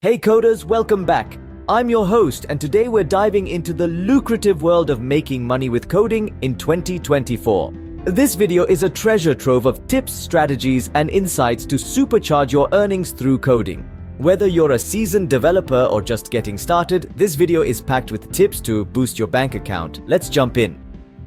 Hey coders, welcome back. I'm your host, and today we're diving into the lucrative world of making money with coding in 2024. This video is a treasure trove of tips, strategies, and insights to supercharge your earnings through coding. Whether you're a seasoned developer or just getting started, this video is packed with tips to boost your bank account. Let's jump in.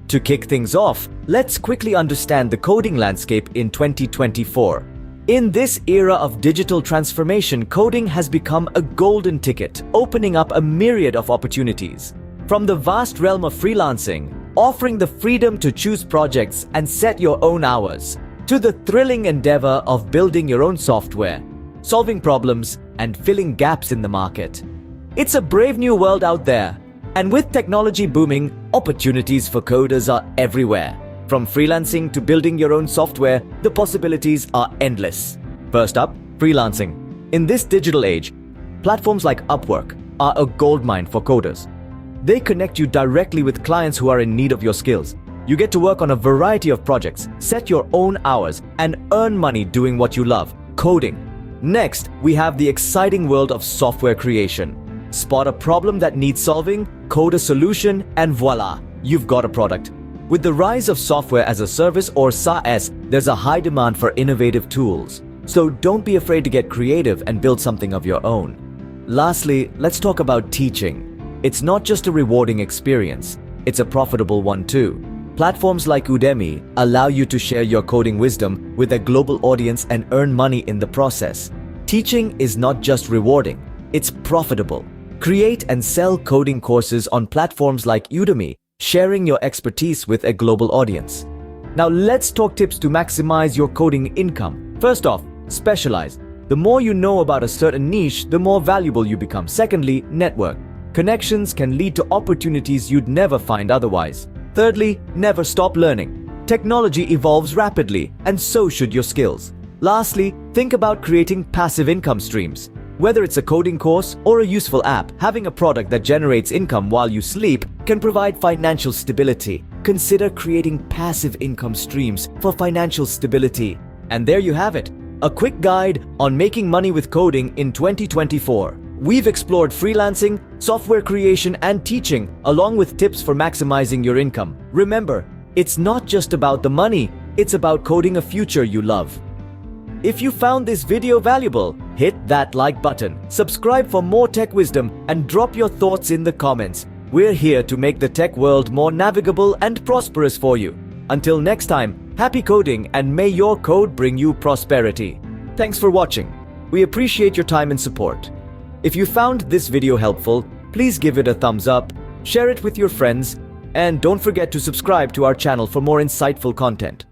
To kick things off, let's quickly understand the coding landscape in 2024. In this era of digital transformation, coding has become a golden ticket, opening up a myriad of opportunities. From the vast realm of freelancing, offering the freedom to choose projects and set your own hours, to the thrilling endeavor of building your own software, solving problems, and filling gaps in the market. It's a brave new world out there, and with technology booming, opportunities for coders are everywhere. From freelancing to building your own software, the possibilities are endless. First up, freelancing. In this digital age, platforms like Upwork are a goldmine for coders. They connect you directly with clients who are in need of your skills. You get to work on a variety of projects, set your own hours, and earn money doing what you love, coding. Next, we have the exciting world of software creation. Spot a problem that needs solving, code a solution, and voila, you've got a product. With the rise of software as a service or SaaS, there's a high demand for innovative tools. So don't be afraid to get creative and build something of your own. Lastly, let's talk about teaching. It's not just a rewarding experience, it's a profitable one too. Platforms like Udemy allow you to share your coding wisdom with a global audience and earn money in the process. Teaching is not just rewarding, it's profitable. Create and sell coding courses on platforms like Udemy, sharing your expertise with a global audience. Now let's talk tips to maximize your coding income. First off, specialize. The more you know about a certain niche, the more valuable you become. Secondly, network. Connections can lead to opportunities you'd never find otherwise. Thirdly, never stop learning. Technology evolves rapidly, and so should your skills. Lastly, think about creating passive income streams. Whether it's a coding course or a useful app, having a product that generates income while you sleep can provide financial stability. Consider creating passive income streams for financial stability. And there you have it, a quick guide on making money with coding in 2024. We've explored freelancing, software creation, and teaching, along with tips for maximizing your income. Remember, it's not just about the money, it's about coding a future you love. If you found this video valuable, hit that like button, subscribe for more tech wisdom, and drop your thoughts in the comments. We're here to make the tech world more navigable and prosperous for you. Until next time, happy coding, and may your code bring you prosperity. Thanks for watching. We appreciate your time and support. If you found this video helpful, please give it a thumbs up, share it with your friends, and don't forget to subscribe to our channel for more insightful content.